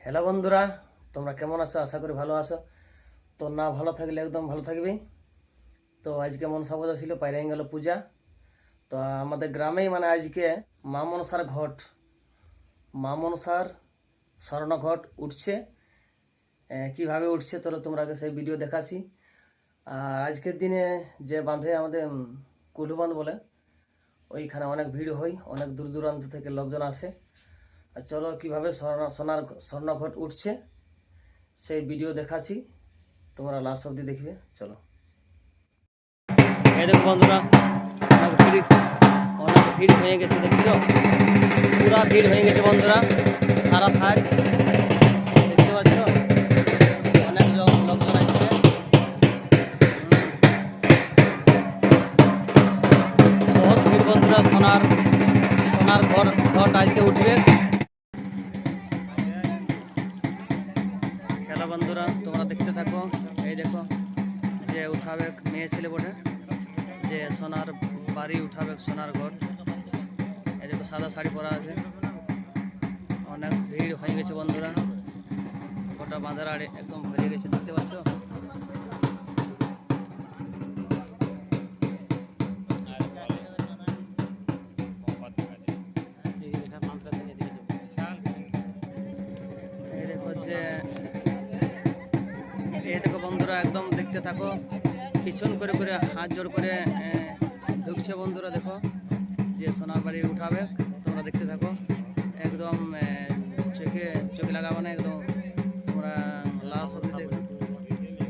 Hello বন্ধুরা, তোমরা কেমন আছো? আশা করি ভালো আছো। তো না ভালো থাকলে একদম ভালো থাকবে। তো আজকে মনসা পূজা ছিল, পাইরাই গেল পূজা। তো আমাদের গ্রামেই আজকে মা মনসার ঘট, মা মনসার স্বর্ণ ঘট উঠছে। কিভাবে উঠছে তোমরা সেই ভিডিও দেখাচ্ছি। আর আজকের দিনে যে বাঁধে আমাদের কুলু বাঁধ বলে, ওইখানে অনেক ভিড় হয়, অনেক দূর দূরান্ত থেকে লোকজন আসে। আর চলো কীভাবে স্বর্ণ ঘট উঠছে সেই ভিডিও দেখাচ্ছি, তোমরা লাস্ট অবধি দেখবে। চলো। এই দেখো বন্ধুরা, অনেক ভিড় হয়ে গেছে, দেখছো? পুরা ভিড় হয়ে গেছে বন্ধুরা, সারা থাক দেখতে পাচ্ছ, অনেক লোকজন আসছে। বহুত ভিড় বন্ধুরা, সোনার ঘট আজকে উঠবে। খেলা বন্ধুরা তোমরা দেখতে থাকো। এই দেখো, যে উঠাবে মেয়ে ছেলে বটে, যে সোনার বাড়ি উঠাবে, সোনার ঘট। এই দেখো সাদা শাড়ি পরা আছে, অনেক ভিড় হয়ে গেছে বন্ধুরা, গোটা বাঁধার আড়ে একদম ভরে গেছে, দেখতে পাচ্ছ? এই দেখো যে, এই দেখো বন্ধুরা একদম দেখতে থাকো, পিছন করে করে হাত জোড় করে ঢুকছে বন্ধুরা। দেখো যে সোনার বাড়ি উঠাবে, তোমরা দেখতে থাকো, একদম চোখে লাগাবো না, একদম তোমরা লাস্ট অবধি দেখো।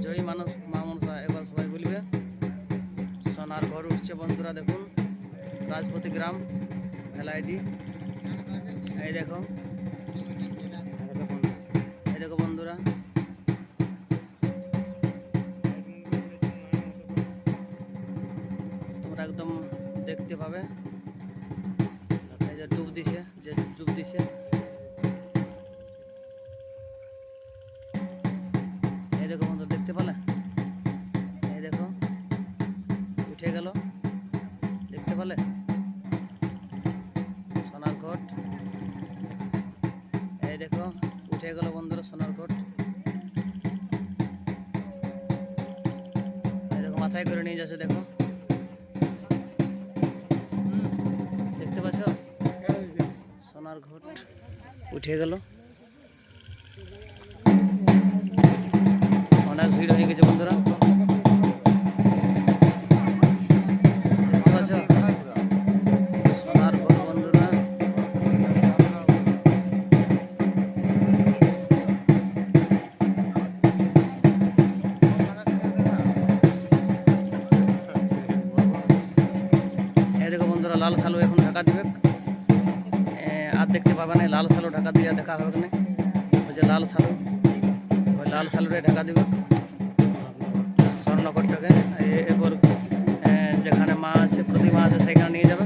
জয় মানুষ মা মনসা, এবার সবাই বলবে। সোনার ঘর উঠছে বন্ধুরা, দেখুন রাজপতি গ্রাম ভেলাইটি। এই দেখো, এই দেখো বন্ধুরা, তোমরা একদম দেখতে পাবে। এই যে ডুব দিছে, এই দেখো বন্ধু, দেখতে পেলে? এই দেখো উঠে গেল, দেখতে পেলে? সোনার ঘট, এই দেখো উঠে গেল বন্ধুরা সোনার ঘট। এই দেখো মাথায় করে নিয়ে যাচ্ছে, দেখো দেখতে পাচ্ছ? সোনার ঘট উঠে গেল, অনেক ভিড় হয়ে গেছে বন্ধুরা, দেখতে পাচ্ছ? সোনার ঘট বন্ধুরা, এই দেখো বন্ধুরা, লাল সালু এখন ঢাকা দিবে। আর দেখতে পাবে না, লাল সালু ঢাকা দিয়ে দেখা হবে না। ওই যে লাল সালু, ওই লাল সালুরে ঢাকা দিবে স্বর্ণঘটটাকে। এরপর যেখানে মা আছে, প্রতিমা আছে, সেখানে নিয়ে যাবে।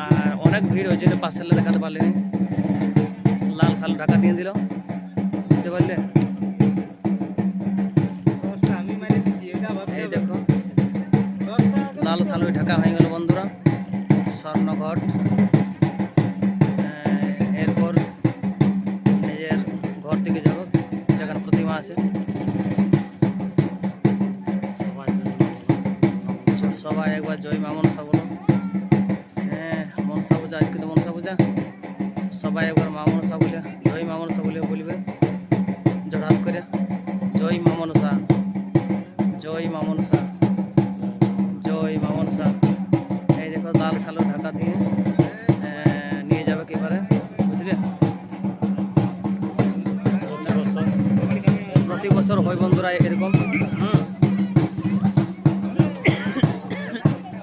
আর অনেক ভিড় হয়েছিল, পাশে দেখাতে পারলেনি, লাল সালু ঢাকা দিয়ে দিল, বুঝতে পারলে? এই দেখো লাল সালু ঢাকা হয়ে গেল বন্ধুরা স্বর্ণঘট। এরপর নিজের ঘর দিকে যাব, যেখানে প্রতিমা আছে। সবাই একবার জয় মা মনসা বলো। হ্যাঁ, মনসা পূজা, আজকে তো মনসা পূজা। সবাই একবার মা মনসা বলে, জয় মা মনসা বলে বলবে, জড়হাত করে। জয় মা মনসা, জয় মা মনসা, জয় মা মনসা। এই দেখো লাল সালু ঢাকা দিয়ে নিয়ে যাবে এবারে, বুঝলে? প্রতি বছর হয় বন্ধুরা এরকম।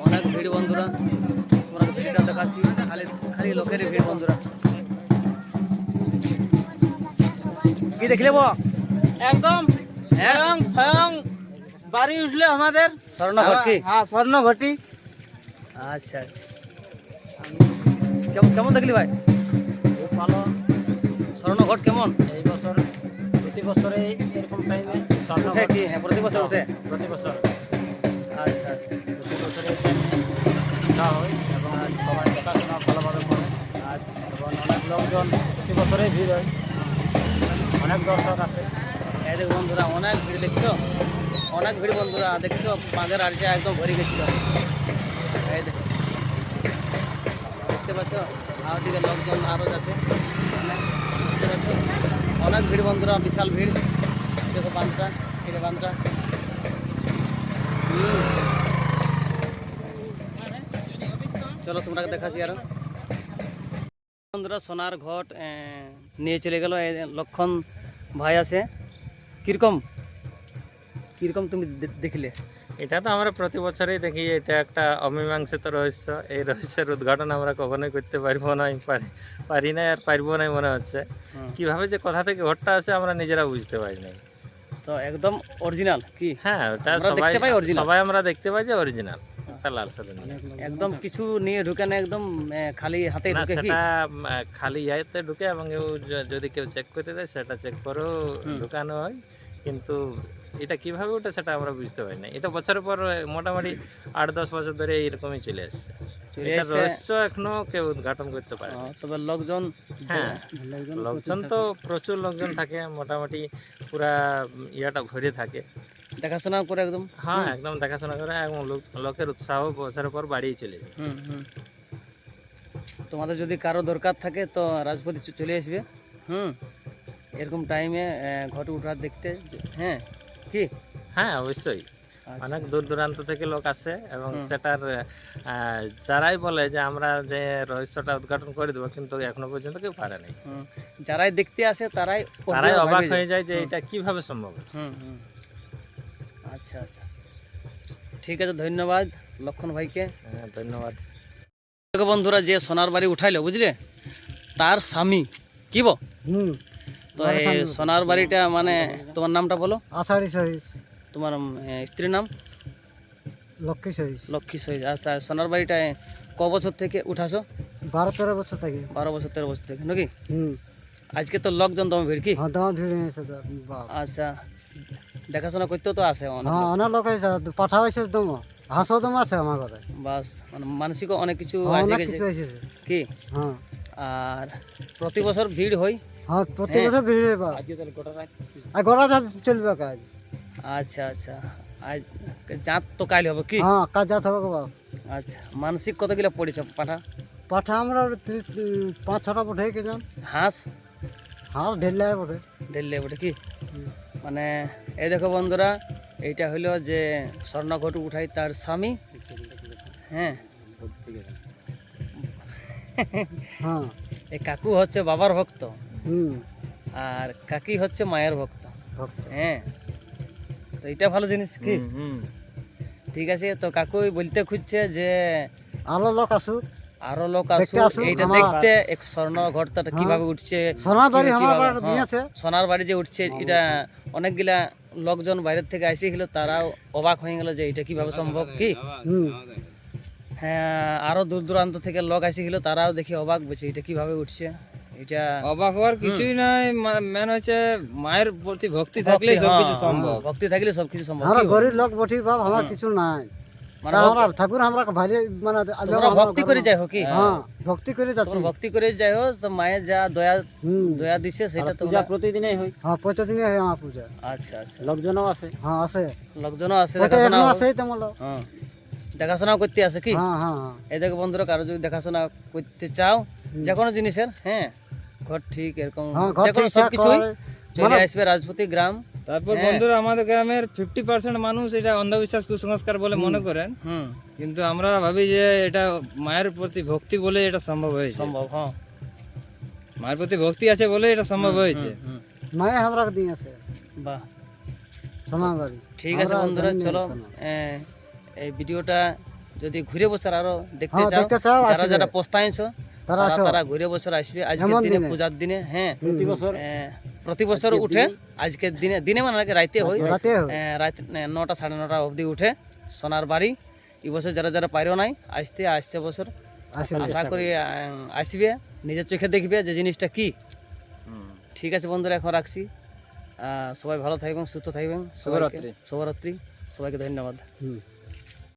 অনেক ভিড় বন্ধুরা, তোমরা ভিড়টা দেখাচ্ছি, খালি লোকেরই ভিড় বন্ধুরা। কি দেখলে একদম স্বয়ং বাড়ি উঠলে আমাদের স্বর্ণঘট কি? হ্যাঁ, স্বর্ণ ঘটি। আচ্ছা আচ্ছা, কেমন দেখলি ভাই? খুব ভালো। স্বর্ণঘট কেমন? এই বছর প্রতি বছরে এরকম টাইমে উঠে কি? হ্যাঁ, প্রতি বছর উঠে। প্রতি বছর আচ্ছা আচ্ছা, প্রতি বছরে টাইমে উঠা হয় এবং সবাই দেখাশোনা ভালোভাবে করে। আচ্ছা, এবং অনেক লোকজন প্রতি বছরেই ভিড় হয়, অনেক দর্শক আছে। এই দেখো বন্ধুরা, অনেক ভিড় দেখছো, অনেক ভিড় বন্ধুরা দেখছো, বাঁধের আড়িটা একদম ভরে গেছিল। এই দেখো, দেখতে পাচ্ছ, আর দিকে লোকজন আরও যাচ্ছে, দেখতে পাচ্ছ, অনেক ভিড় বন্ধুরা, বিশাল ভিড়। দেখো বাঁধটা, এটা বাঁধটা। চলো তোমরা দেখাচ্ছি আরো বন্ধুরা। সোনার ঘট নিয়ে চলে গেল লক্ষণ ভাই আছে। কিরকম কিরকম তুমি দেখলে? এটা তো আমরা প্রতি বছরই দেখি, এটা একটা অমীমাংসিত রহস্য। এই রহস্যের উদ্ঘাটন আমরা কখনোই করতে পারবো না, পারি না আর পারবো না মনে হচ্ছে। কিভাবে যে কোথা থেকে ঘটটা আছে আমরা নিজেরা বুঝতে পারি না। তো একদম অরিজিনাল কি? হ্যাঁ, ওটা আমরা সবাই দেখতে পাই original। সবাই আমরা দেখতে পাই যে অরিজিনাল, লাল সাদা নিয়ে। একদম কিছু নিয়ে ঢুকে না, একদম খালি হাতে না, ঢুকে কি? সেটা খালি ইয়েতে ঢুকে, এবং যদি কেউ চেক করতে দেয় সেটা চেক করেও ঢুকানো হয়। কিন্তু এটা কিভাবে ওটা সেটা আমরা বুঝতে পারি না। এটা বছরের পর মোটামুটি 8-10 বছর ধরে এইরকমই চলে আসছে। এটা রহস্য এখনো কেউ উদ্ঘাটন করতে পারে না। তবে লোকজন, হ্যাঁ, লোকজন তো প্রচুর লোকজন থাকে, মোটামুটি পুরা ইয়াটা ভরে থাকে, দেখাশোনা করে একদম। হ্যাঁ একদম দেখাশোনা করে, এবং লোকের উৎসাহ বছরের পর বাড়িয়ে চলেছে। তোমাদের যদি কারো দরকার থাকে তো রাজপথে চলে আসবে। এরকম টাইমে ঘট উঠার দেখতে। হ্যাঁ কি? হ্যাঁ অবশ্যই, আচ্ছা। অনেক দূর দূরান্ত থেকে লোক আসে, এবং সেটার যারাই বলে যে আমরা যে রহস্যটা উদ্ঘাটন করে দেবো, কিন্তু এখনো পর্যন্ত কেউ পারে নাই। যারাই দেখতে আসে তারাই অবাক হয়ে যায় যে এটা কিভাবে সম্ভব হচ্ছে। আচ্ছা আচ্ছা, ঠিক আছে, ধন্যবাদ লক্ষণ ভাইকে। হ্যাঁ, ধন্যবাদ। দেখো বন্ধুরা, যে সোনার বাড়ি উঠাইলো বুঝলে, তার স্বামী কি বল? তো এই সোনার বাড়িটা মানে তোমার নামটা বলো। আষাঢ়ি সহিস। তোমার স্ত্রীর নাম? লক্ষ্মী সহিস। লক্ষ্মী সহিস। আচ্ছা, সোনার বাড়িটা ক বছর থেকে উঠাছো? 12-13 বছর থেকে। 12 বছর 13 বছর থেকে নাকি? আজকে তো লোকজন তোমার ভিড় কি? আচ্ছা, দেখাশোনা করতেও তো আসে অনেক লোক আছে, পাঠা হয়েছে দম, হাঁসও দম আছে আমার ঘরে। বাস, মানে মানসিক অনেক কিছু অনেক আছে কিছু এসেছে কি? হ্যাঁ। আর প্রতি বছর ভিড় হয়? হ্যাঁ, প্রতি বছর ভিড় হয়। আর গোড়া চলবে কাজ। আচ্ছা আচ্ছা, আজ জাত তো কাল হবে কি? হ্যাঁ, কাজ যাতে হবে বাবা। আচ্ছা, মানসিক কত কিলো পড়েছ পাঠা? পাঠা আমরা 5-6টা পঠে কে যান। হাঁস? হাঁস ঢেলে পঠে। ঢেলে বটে কি? মানে এই দেখো বন্ধুরা, এইটা হলো যে স্বর্ণঘট উঠাই তার স্বামী। হ্যাঁ, হ্যাঁ, এই কাকু হচ্ছে বাবার ভক্ত, আর কাকি হচ্ছে মায়ের ভক্ত। হ্যাঁ, তো এটা ভালো জিনিস কি? ঠিক আছে, তো কাকু বলতে খুঁজছে যে আরো লোক আসুক, আরো লোক আসুক এইটা দেখতে, এক স্বর্ণ ঘরটা কিভাবে উঠছে, সোনার বাড়ি আমার দিয়েছে। সোনার বাড়ি যে উঠছে, এটা অনেকগুলা লোকজন বাইরের থেকে এসেছিল, তারাও অবাক হয়ে গেল যে এটা কিভাবে সম্ভব কি? হ্যাঁ, আরো দূর দূরান্ত থেকে লোক এসেছিল, তারাও দেখে অবাক, বলছে এটা কিভাবে উঠছে। এটা অবাক হওয়ার কিছুই নাই, মেন হচ্ছে মায়ের প্রতি ভক্তি থাকলে সবকিছু সম্ভব। ভক্তি থাকলে সবকিছু সম্ভব। আমরা গরিব লোক বটি বাপ, আমার কিছু নাই, মানে আমরা ঠাকুর আমরা ভারী মানে তোমরা ভক্তি করে যাই হোক কি? হ্যাঁ, ভক্তি করে যাচ্ছি। তোমরা ভক্তি করে যাই হোক, তো মায়ের যা দয়া দয়া দিছে সেটা তোমরা প্রতিদিনই হয়। হ্যাঁ, প্রতিদিনই হয় আমার পূজা। আচ্ছা আচ্ছা, লোকজনও আছে। হ্যাঁ, আছে, লোকজনও আছে, দেখাশোনা দেখাশোনা আছে তেমন লোক। হ্যাঁ, দেখাশোনা করতে আছে কি? হ্যাঁ হ্যাঁ হ্যাঁ। এই দেখো বন্ধুরা, কারো যদি দেখাশোনা করতে চাও যে কোনো জিনিসের, হ্যাঁ, ঘর ঠিক এরকম যে কোনো সবকিছুই চলে আসবে রাজপতি গ্রাম। তারপর বন্ধুরা, আমাদের গ্রামের 50% মানুষ এটা অন্ধবিশ্বাস কুসংস্কার বলে মনে করেন, কিন্তু আমরা ভাবি যে এটা মায়ের প্রতি ভক্তি বলে এটা সম্ভব হয়েছে। সম্ভব, হ্যাঁ, মায়ের প্রতি ভক্তি আছে বলে এটা সম্ভব হয়েছে। মায়ে আমরা দিয়েছে। বাহ, সোনার বাড়ি। ঠিক আছে বন্ধুরা, চলো এই ভিডিওটা যদি ঘুরে বছর আরো দেখতে চাও, যারা যারা পস্তাইছো তারা ঘুরে বছর আসবে আজকের দিনে, পূজার দিনে। হ্যাঁ, প্রতি বছর উঠে আজকের দিনে, দিনে মানে রাইতে হয়, রাত 9টা 9:30 অবধি উঠে সোনার বাড়ি। এই বছর যারা যারা পাইরো নাই আসছে বছর আশা করি আসবে, নিজের চোখে দেখবে যে জিনিসটা কি। ঠিক আছে বন্ধুরা, এখন রাখছি। সবাই ভালো থাকবেন, সুস্থ থাকবেন। শুভরাত্রি। সবাইকে ধন্যবাদ।